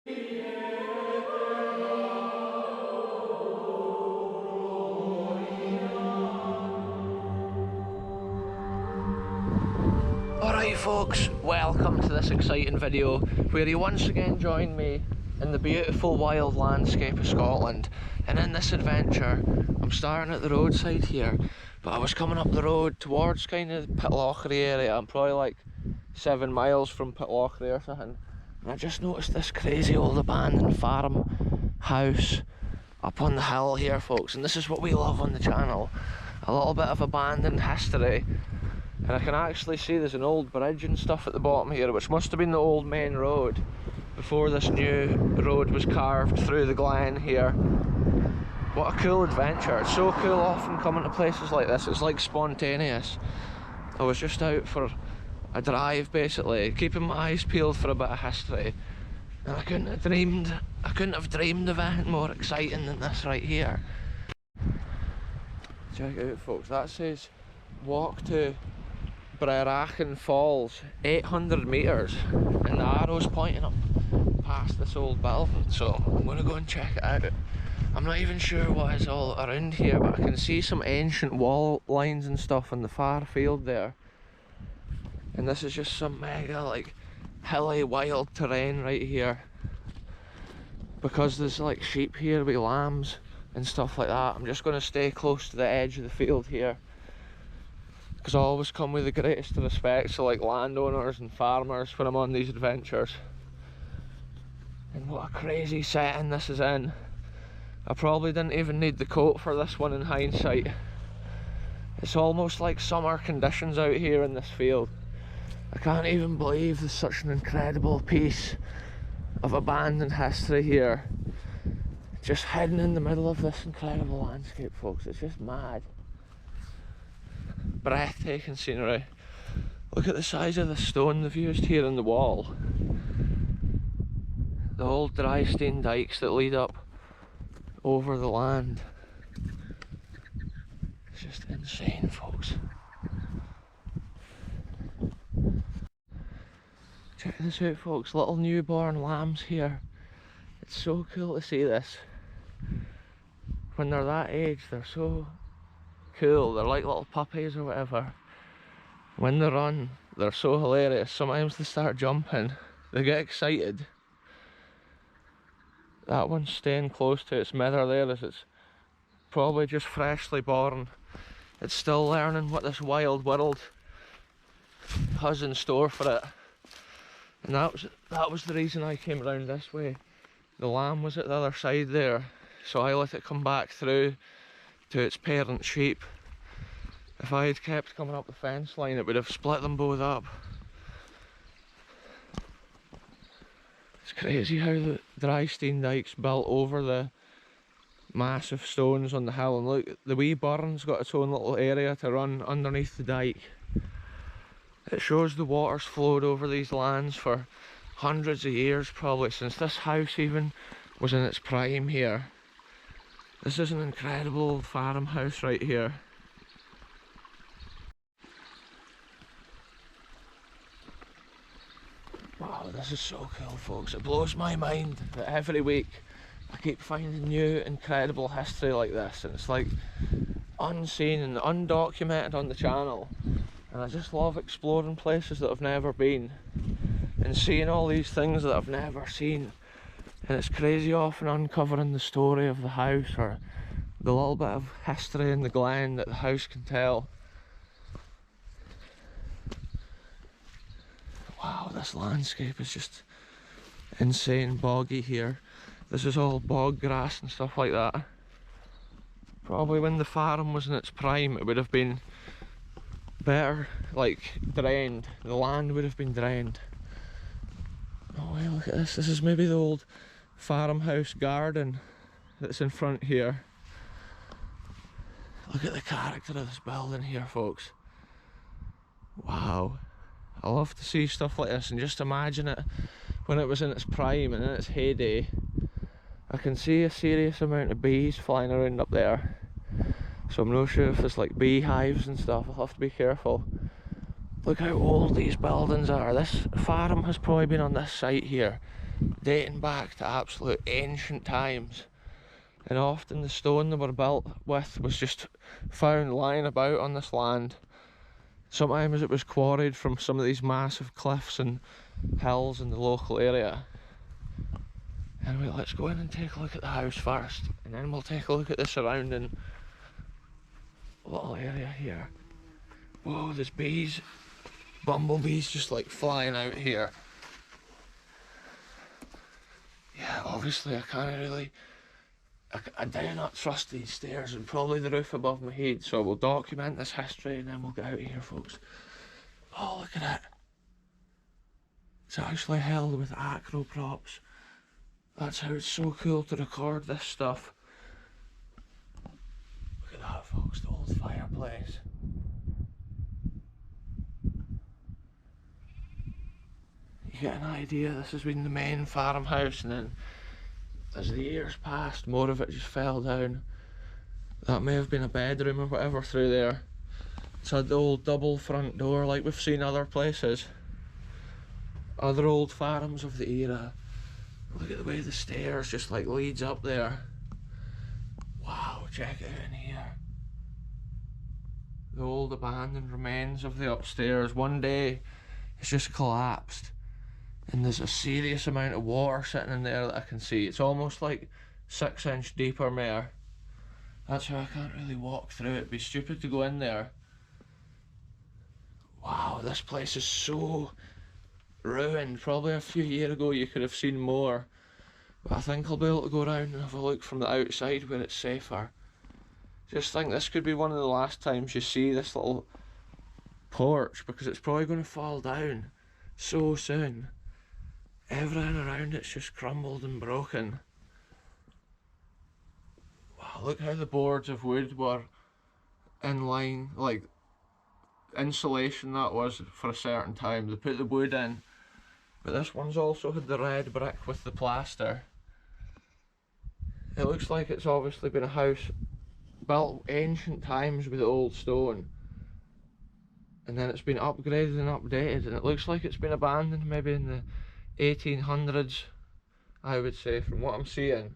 Alright folks, welcome to this exciting video where you once again join me in the beautiful wild landscape of Scotland. And in this adventure, I'm starting at the roadside here, but I was coming up the road towards kind of Pitlochry area. I'm probably like 7 miles from Pitlochry or something, and I just noticed this crazy old abandoned farmhouse up on the hill here, folks. And this is what we love on the channel, a little bit of abandoned history. And I can actually see there's an old bridge and stuff at the bottom here, which must have been the old main road before this new road was carved through the glen here. What a cool adventure. It's so cool often coming to places like this. It's like spontaneous. I was just out for a drive basically, keeping my eyes peeled for a bit of history, and I couldn't have dreamed of anything more exciting than this right here. Check it out folks, that says walk to Brerachen Falls, 800 metres, and the arrow's pointing up past this old building, so I'm going to go and check it out. I'm not even sure what is all around here, but I can see some ancient wall lines and stuff in the far field there, and this is just some mega like hilly wild terrain right here, because there's like sheep here with lambs and stuff like that. I'm just going to stay close to the edge of the field here, because I always come with the greatest respect to like landowners and farmers when I'm on these adventures. And what a crazy setting this is in. I probably didn't even need the coat for this one in hindsight. It's almost like summer conditions out here in this field. I can't even believe there's such an incredible piece of abandoned history here, just hidden in the middle of this incredible landscape, folks. It's just mad. Breathtaking scenery. Look at the size of the stone they've used here in the wall. The old dry stone dikes that lead up over the land. It's just insane, folks. Check this out, folks. Little newborn lambs here. It's so cool to see this. When they're that age, they're so cool. They're like little puppies or whatever. When they run, they're so hilarious. Sometimes they start jumping, they get excited. That one's staying close to its mother there, as it's probably just freshly born. It's still learning what this wild world has in store for it. And that was the reason I came around this way. The lamb was at the other side there, so I let it come back through to its parent sheep. If I had kept coming up the fence line, it would have split them both up. It's crazy how the dry stone dike's built over the massive stones on the hill, and look, the wee burn's got its own little area to run underneath the dike. It shows the water's flowed over these lands for hundreds of years, probably since this house even was in its prime here. This is an incredible old farmhouse right here. Wow, this is so cool, folks. It blows my mind that every week I keep finding new incredible history like this, and it's like unseen and undocumented on the channel. And I just love exploring places that I've never been and seeing all these things that I've never seen. And it's crazy often uncovering the story of the house, or the little bit of history in the glen that the house can tell. Wow, this landscape is just insane boggy here. This is all bog grass and stuff like that. Probably when the farm was in its prime, it would have been better, like drained. The land would have been drained. Oh wow, look at this. This is maybe the old farmhouse garden that's in front here. Look at the character of this building here, folks. Wow. I love to see stuff like this and just imagine it when it was in its prime and in its heyday. I can see a serious amount of bees flying around up there, so I'm not sure if there's like beehives and stuff. I'll have to be careful. Look how old these buildings are. This farm has probably been on this site here dating back to absolute ancient times. And often the stone they were built with was just found lying about on this land. Sometimes it was quarried from some of these massive cliffs and hills in the local area. Anyway, let's go in and take a look at the house first, and then we'll take a look at the surrounding little area here. Whoa, there's bees, bumblebees just like flying out here. Yeah, obviously I can't really, I dare not trust these stairs and probably the roof above my head, so we'll document this history and then we'll get out of here, folks. Oh, look at it. It's actually held with acro props. That's how it's so cool to record this stuff. Look at that, folks, the old fireplace. You get an idea, this has been the main farmhouse, and then as the years passed, more of it just fell down. That may have been a bedroom or whatever through there. It's had the old double front door like we've seen other places. Other old farms of the era. Look at the way the stairs just like leads up there. Wow, check it out in here. The old abandoned remains of the upstairs. One day it's just collapsed and there's a serious amount of water sitting in there that I can see. It's almost like 6-inch deeper mere. That's how I can't really walk through it. It'd be stupid to go in there. Wow, this place is so ruined. Probably a few years ago you could have seen more, but I think I'll be able to go around and have a look from the outside where it's safer. Just think this could be one of the last times you see this little porch, because it's probably going to fall down so soon. Everything around it's just crumbled and broken. Wow, look how the boards of wood were in line, like insulation that was for a certain time. They put the wood in. But this one's also had the red brick with the plaster. It looks like it's obviously been a house built ancient times with the old stone. And then it's been upgraded and updated, and it looks like it's been abandoned maybe in the 1800s, I would say, from what I'm seeing.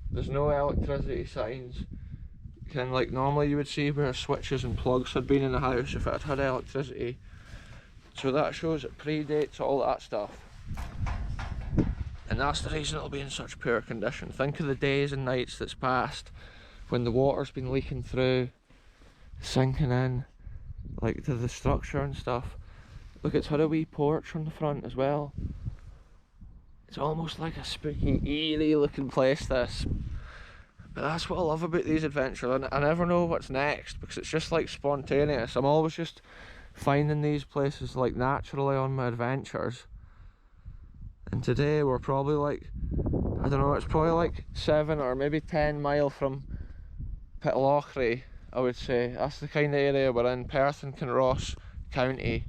There's no electricity signs. Kind of like normally you would see where switches and plugs had been in the house if it had electricity. So that shows it predates all that stuff. And that's the reason it'll be in such poor condition. Think of the days and nights that's passed when the water's been leaking through, sinking in, like to the structure and stuff. Look, it's had a wee porch on the front as well. It's almost like a spooky, eerie looking place, this. But that's what I love about these adventures. I never know what's next because it's just like spontaneous. I'm always just finding these places like naturally on my adventures. And today we're probably like, I don't know, it's probably like 7 or maybe 10 mile from Pitlochry, I would say. That's the kind of area we're in, Perth and Kinross County.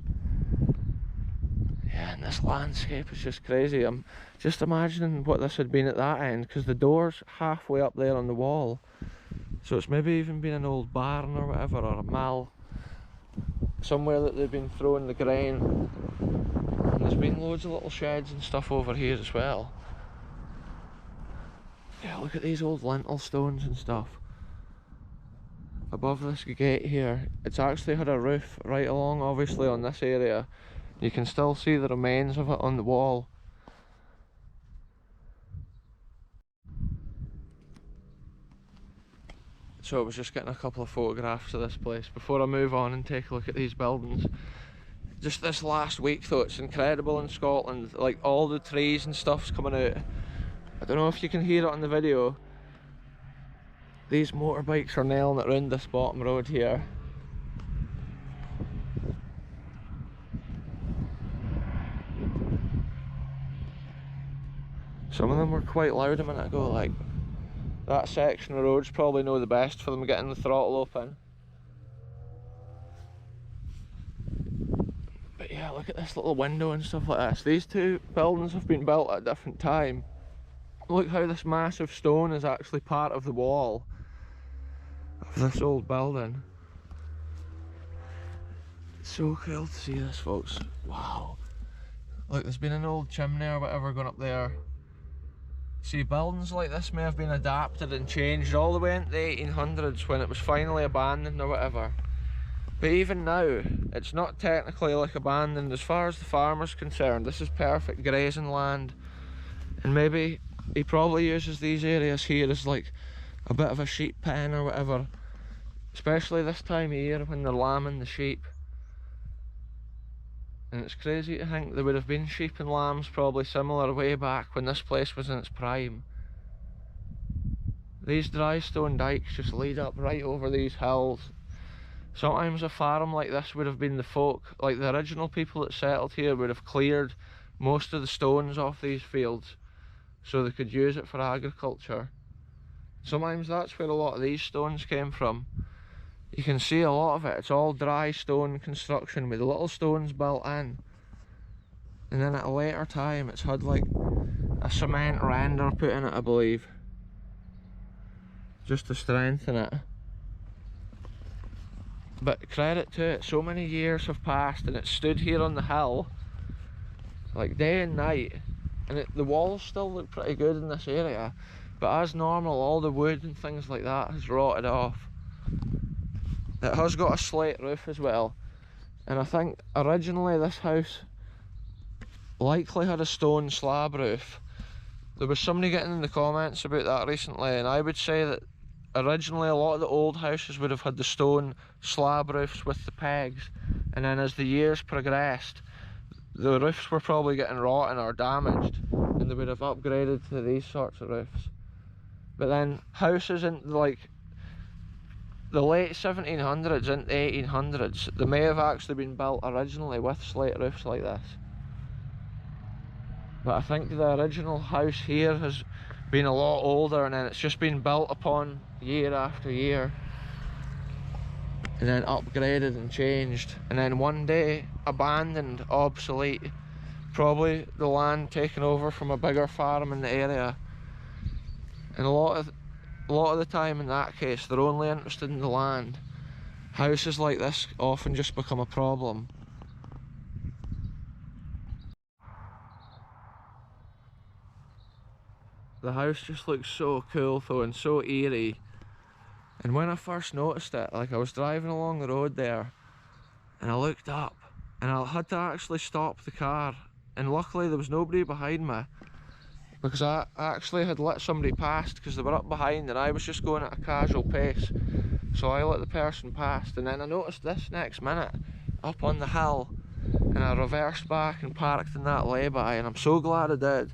Yeah, and this landscape is just crazy. I'm just imagining what this had been at that end, because the door's halfway up there on the wall. So it's maybe even been an old barn or whatever, or a mill. Somewhere that they've been throwing the grain. And there's been loads of little sheds and stuff over here as well. Yeah, look at these old lintel stones and stuff. Above this gate here, it's actually had a roof right along, obviously, on this area. You can still see the remains of it on the wall. So I was just getting a couple of photographs of this place before I move on and take a look at these buildings. Just this last week though, it's incredible in Scotland, like all the trees and stuff's coming out. I don't know if you can hear it on the video. These motorbikes are nailing it round this bottom road here. Some of them were quite loud a minute ago, like that section of road's probably no the best for them getting the throttle open. But yeah, look at this little window and stuff like this. These two buildings have been built at a different time. Look how this massive stone is actually part of the wall of this old building. It's so cool to see this, folks. Wow. Look, there's been an old chimney or whatever going up there. See, buildings like this may have been adapted and changed all the way into the 1800s when it was finally abandoned or whatever. But even now, it's not technically like abandoned as far as the farmer's concerned. This is perfect grazing land. And maybe he probably uses these areas here as like a bit of a sheep pen or whatever. Especially this time of year when they're lambing the sheep. And it's crazy to think there would have been sheep and lambs probably similar way back when this place was in its prime. These dry stone dikes just lead up right over these hills. Sometimes a farm like this would have been the folk, like the original people that settled here would have cleared most of the stones off these fields so they could use it for agriculture. Sometimes that's where a lot of these stones came from. You can see a lot of it, it's all dry stone construction with little stones built in. And then at a later time it's had like a cement render put in it, I believe. Just to strengthen it. But credit to it, so many years have passed and it stood here on the hill like day and night, and the walls still look pretty good in this area, but as normal all the wood and things like that has rotted off. It has got a slate roof as well, and I think originally this house likely had a stone slab roof. There was somebody getting in the comments about that recently, and I would say that originally a lot of the old houses would have had the stone slab roofs with the pegs, and then as the years progressed the roofs were probably getting rotten or damaged and they would have upgraded to these sorts of roofs. But then houses in like the late 1700s into the 1800s, they may have actually been built originally with slate roofs like this. But I think the original house here has been a lot older, and then it's just been built upon year after year and then upgraded and changed, and then one day abandoned, obsolete, probably the land taken over from a bigger farm in the area. And a lot of the time in that case they're only interested in the land. Houses like this often just become a problem. The house just looks so cool though, and so eerie. And when I first noticed it, like I was driving along the road there and I looked up and I had to actually stop the car, and luckily there was nobody behind me because I actually had let somebody past because they were up behind and I was just going at a casual pace, so I let the person past. And then I noticed this next minute up on the hill and I reversed back and parked in that lay-by, and I'm so glad I did,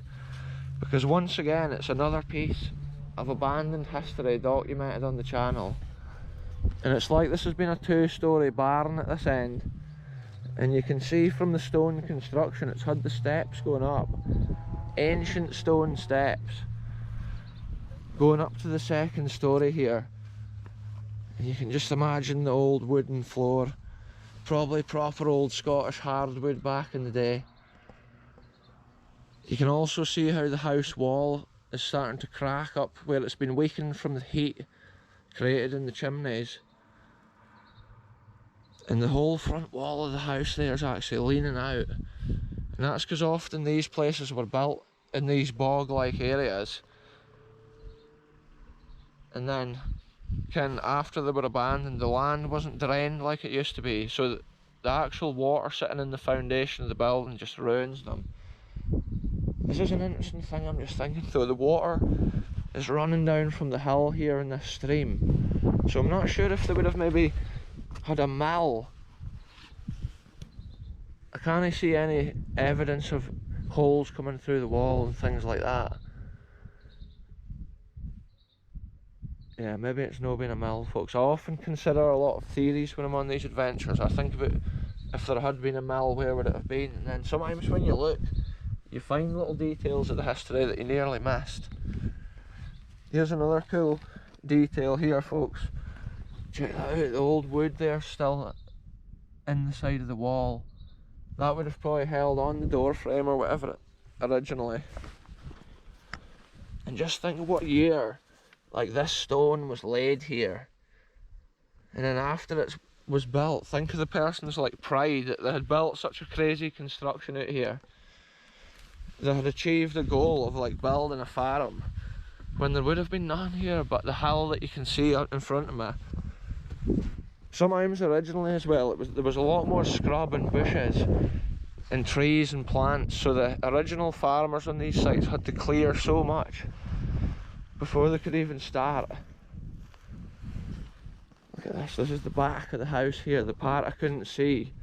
because once again it's another piece of abandoned history documented on the channel. And it's like this has been a two-storey barn at this end, and you can see from the stone construction it's had the steps going up, ancient stone steps going up to the second storey here, and you can just imagine the old wooden floor, probably proper old Scottish hardwood back in the day. You can also see how the house wall is starting to crack up where it's been weakened from the heat created in the chimneys. And the whole front wall of the house there is actually leaning out. And that's because often these places were built in these bog-like areas. And then, after they were abandoned, the land wasn't drained like it used to be, so the actual water sitting in the foundation of the building just ruins them. This is an interesting thing I'm just thinking though. The water is running down from the hill here in this stream, so I'm not sure if they would have maybe had a mill. I can't see any evidence of holes coming through the wall and things like that. Yeah, maybe it's not been a mill, folks. I often consider a lot of theories when I'm on these adventures. I think about if there had been a mill, where would it have been? And then sometimes when you look, you find little details of the history that you nearly missed. Here's another cool detail here, folks. Check that out, the old wood there still in the side of the wall. That would have probably held on the door frame or whatever originally. And just think of what year like this stone was laid here. And then after it was built, think of the person's like pride that they had built such a crazy construction out here. they had achieved the goal of like building a farm when there would have been none here but the hill that you can see out in front of me. Sometimes originally as well, there was a lot more scrub and bushes and trees and plants, so the original farmers on these sites had to clear so much before they could even start. Look at this is the back of the house here, the part I couldn't see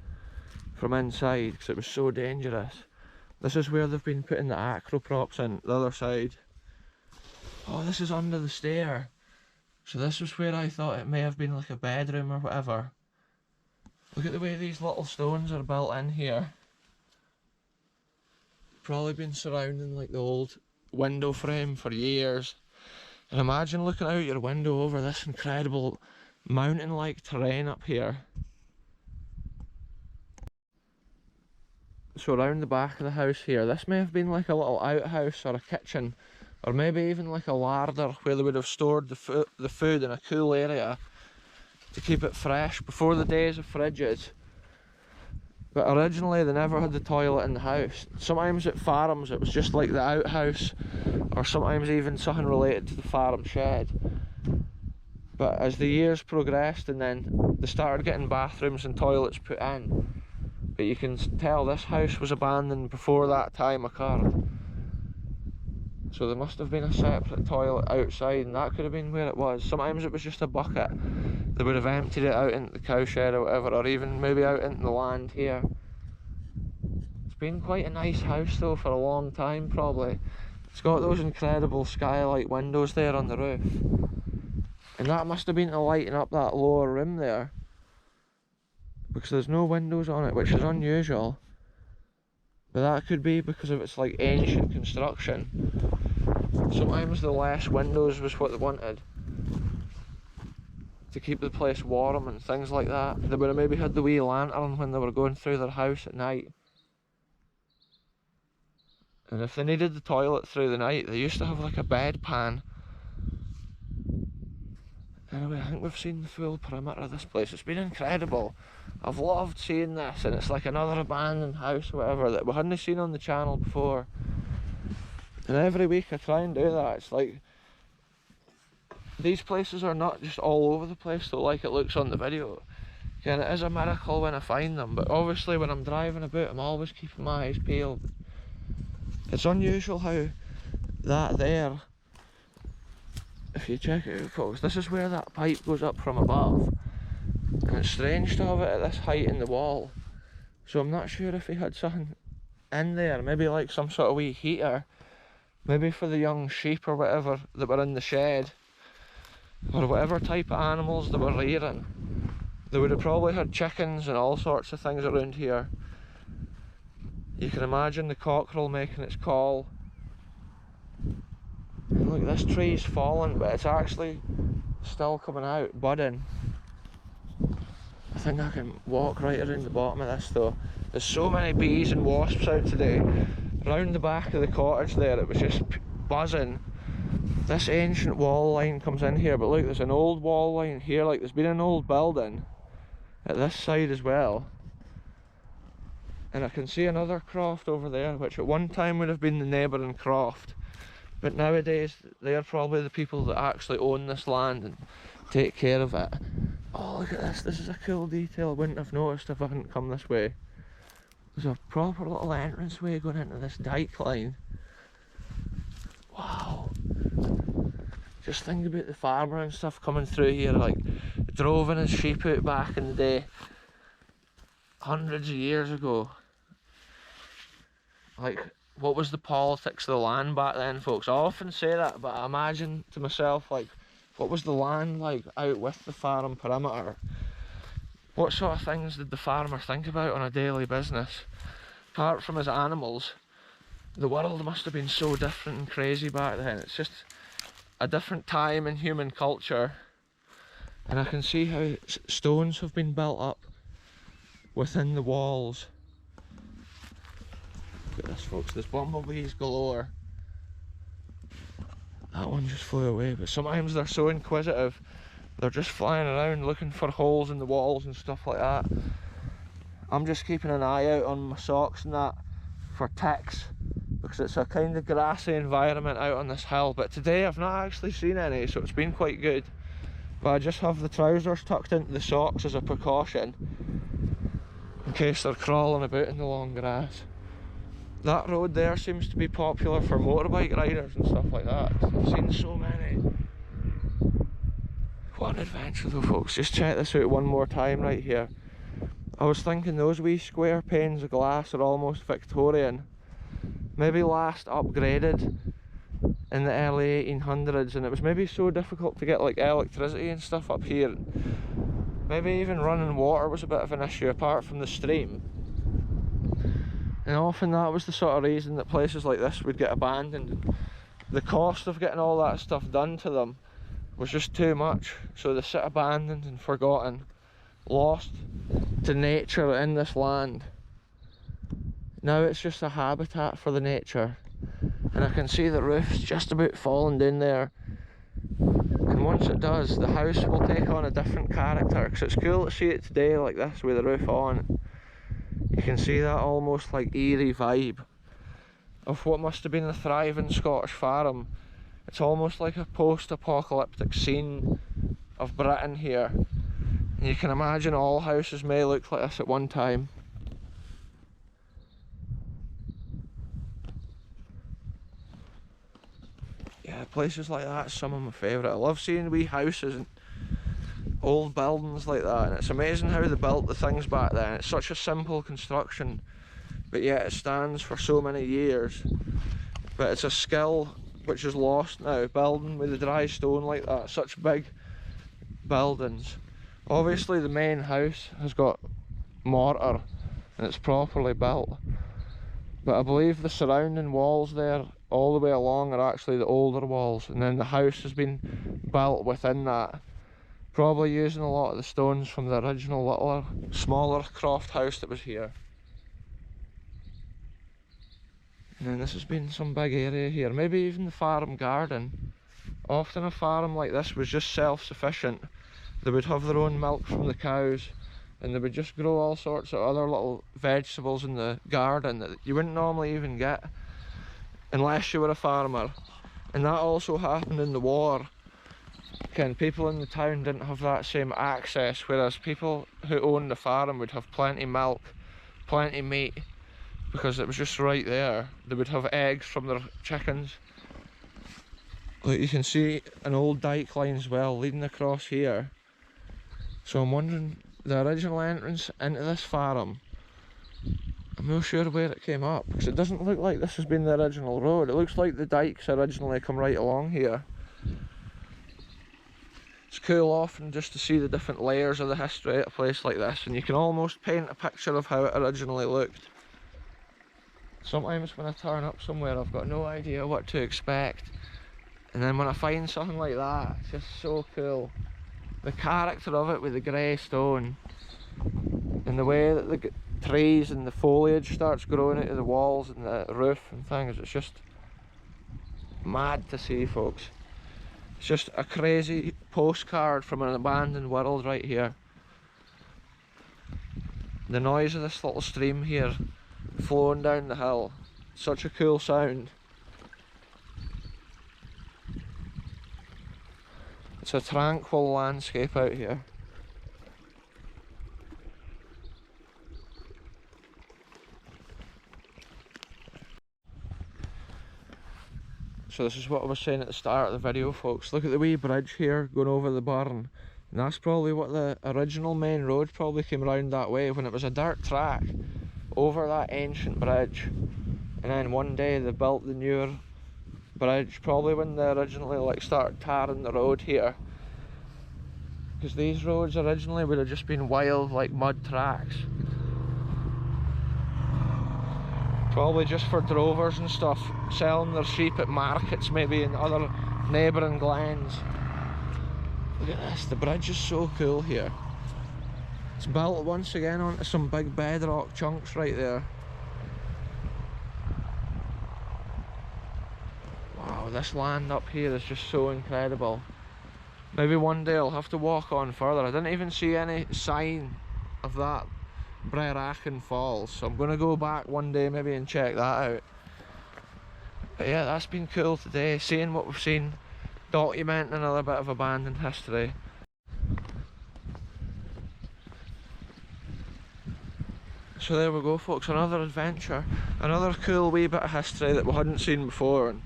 from inside because it was so dangerous. This is where they've been putting the acro props in, the other side. Oh, this is under the stair. So this was where I thought it may have been like a bedroom or whatever. Look at the way these little stones are built in here. Probably been surrounding like the old window frame for years. And imagine looking out your window over this incredible mountain-like terrain up here. So around the back of the house here, this may have been like a little outhouse or a kitchen, or maybe even like a larder where they would have stored the food in a cool area to keep it fresh before the days of fridges. But originally they never had the toilet in the house. Sometimes at farms it was just like the outhouse, or sometimes even something related to the farm shed. But as the years progressed and then they started getting bathrooms and toilets put in, but you can tell this house was abandoned before that time occurred. So there must have been a separate toilet outside, and that could have been where it was. Sometimes it was just a bucket. They would have emptied it out into the cowshed or whatever, or even maybe out into the land here. It's been quite a nice house though for a long time probably. It's got those incredible skylight windows there on the roof. And that must have been to lighten up that lower room there, because there's no windows on it, which is unusual. But that could be because of its like ancient construction. Sometimes the less windows was what they wanted to keep the place warm and things like that. They would have maybe had the wee lantern when they were going through their house at night. And if they needed the toilet through the night, they used to have like a bedpan. Anyway, I think we've seen the full perimeter of this place. It's been incredible. I've loved seeing this, and it's like another abandoned house or whatever that we hadn't seen on the channel before. And every week I try and do that. It's like, these places are not just all over the place though, like it looks on the video. And it is a miracle when I find them, but obviously when I'm driving about I'm always keeping my eyes peeled. It's unusual how that there, if you check it out folks, this is where that pipe goes up from above. And it's strange to have it at this height in the wall. So I'm not sure if he had something in there, maybe like some sort of wee heater. Maybe for the young sheep or whatever that were in the shed, or whatever type of animals they were rearing. They would have probably had chickens and all sorts of things around here. You can imagine the cockerel making its call. And look, this tree's fallen, but it's actually still coming out, budding. I think I can walk right around the bottom of this though. There's so many bees and wasps out today. Round the back of the cottage there, it was just buzzing. This ancient wall line comes in here, but look, there's an old wall line here, like there's been an old building at this side as well. And I can see another croft over there, which at one time would have been the neighbouring croft. But nowadays, they're probably the people that actually own this land and take care of it. Oh, look at this is a cool detail I wouldn't have noticed if I hadn't come this way. There's a proper little entranceway going into this dike line. Wow. Just think about the farmer and stuff coming through here, like droving his sheep out back in the day, hundreds of years ago. Like, what was the politics of the land back then, folks? I often say that, but I imagine to myself, like, what was the land like out with the farm perimeter? What sort of things did the farmer think about on a daily business? Apart from his animals, the world must have been so different and crazy back then. It's just a different time in human culture. And I can see how stones have been built up within the walls. Look at this folks, there's bumblebees galore. That one just flew away, but sometimes they're so inquisitive, they're just flying around looking for holes in the walls and stuff like that. I'm just keeping an eye out on my socks and that for ticks, because it's a kind of grassy environment out on this hill, but today I've not actually seen any, so it's been quite good. But I just have the trousers tucked into the socks as a precaution in case they're crawling about in the long grass. That road there seems to be popular for motorbike riders and stuff like that. I've seen so many. What an adventure though, folks. Just check this out one more time right here. I was thinking those wee square panes of glass are almost Victorian. Maybe last upgraded in the early 1800s, and it was maybe so difficult to get like electricity and stuff up here. Maybe even running water was a bit of an issue apart from the stream. And often that was the sort of reason that places like this would get abandoned. The cost of getting all that stuff done to them was just too much, so they sit abandoned and forgotten, lost to nature in this land. Now it's just a habitat for the nature, and I can see the roof's just about falling down there. And once it does, the house will take on a different character, because it's cool to see it today like this with the roof on. You can see that almost like eerie vibe of what must have been a thriving Scottish farm. It's almost like a post-apocalyptic scene of Britain here. And you can imagine all houses may look like this at one time. Yeah, places like that are some of my favourite. I love seeing wee houses and old buildings like that, and it's amazing how they built the things back then. It's such a simple construction, but yet it stands for so many years. But it's a skill which is lost now, building with the dry stone like that, such big buildings. Obviously the main house has got mortar and it's properly built, but I believe the surrounding walls there all the way along are actually the older walls, and then the house has been built within that, probably using a lot of the stones from the original littler, smaller croft house that was here. And then this has been some big area here, maybe even the farm garden. Often a farm like this was just self-sufficient. They would have their own milk from the cows, and they would just grow all sorts of other little vegetables in the garden that you wouldn't normally even get unless you were a farmer. And that also happened in the war. People in the town didn't have that same access, whereas people who owned the farm would have plenty of milk, plenty of meat, because it was just right there. They would have eggs from their chickens. Like you can see an old dike line as well leading across here. So I'm wondering, the original entrance into this farm, I'm not sure where it came up, because it doesn't look like this has been the original road. It looks like the dikes originally come right along here. It's cool often just to see the different layers of the history at a place like this, and you can almost paint a picture of how it originally looked. Sometimes when I turn up somewhere I've got no idea what to expect, and then when I find something like that, it's just so cool. The character of it with the grey stone, and the way that the trees and the foliage starts growing out of the walls and the roof and things, it's just mad to see, folks. It's just a crazy postcard from an abandoned world right here. The noise of this little stream here flowing down the hill, such a cool sound. It's a tranquil landscape out here. So this is what I was saying at the start of the video, folks. Look at the wee bridge here going over the burn. And that's probably what the original main road probably came around that way, when it was a dirt track over that ancient bridge. And then one day they built the newer bridge, probably when they originally like started tarring the road here. Because these roads originally would have just been wild like mud tracks. Probably just for drovers and stuff, selling their sheep at markets maybe in other neighbouring glens. Look at this, the bridge is so cool here. It's built once again onto some big bedrock chunks right there. Wow, this land up here is just so incredible. Maybe one day I'll have to walk on further. I didn't even see any sign of that Brerachen Falls, so I'm going to go back one day maybe and check that out. But yeah, that's been cool today, seeing what we've seen, documenting another bit of abandoned history. So there we go folks, another adventure, another cool wee bit of history that we hadn't seen before, and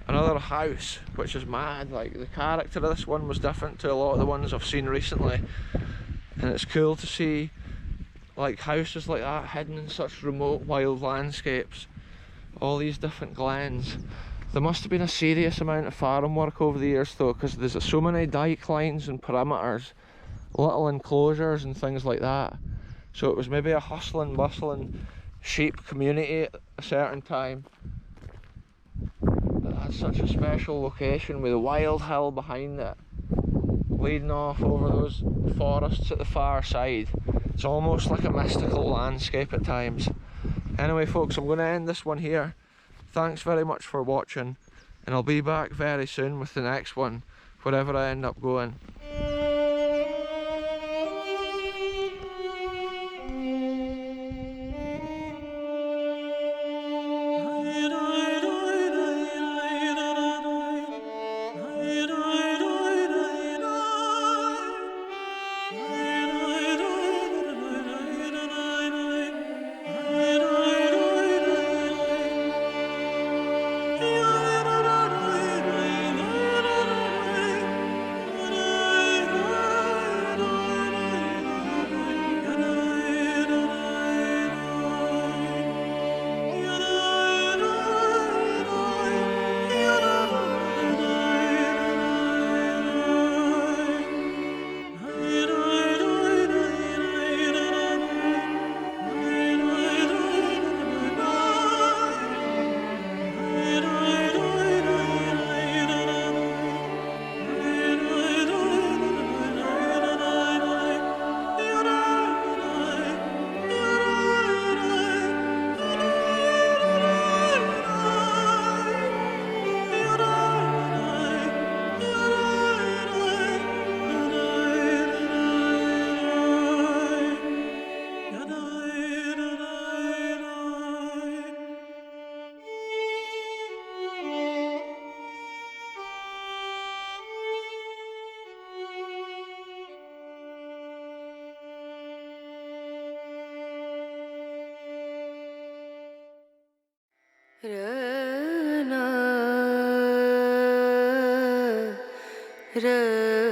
another house, which is mad. Like, the character of this one was different to a lot of the ones I've seen recently, and it's cool to see like houses like that hidden in such remote wild landscapes, all these different glens. There must have been a serious amount of farm work over the years though, because there's so many dike lines and perimeters, little enclosures and things like that. So it was maybe a hustling, bustling sheep community at a certain time. But that's such a special location with a wild hill behind it, leading off over those forests at the far side. It's almost like a mystical landscape at times. Anyway folks, I'm going to end this one here. Thanks very much for watching, and I'll be back very soon with the next one, wherever I end up going. Ra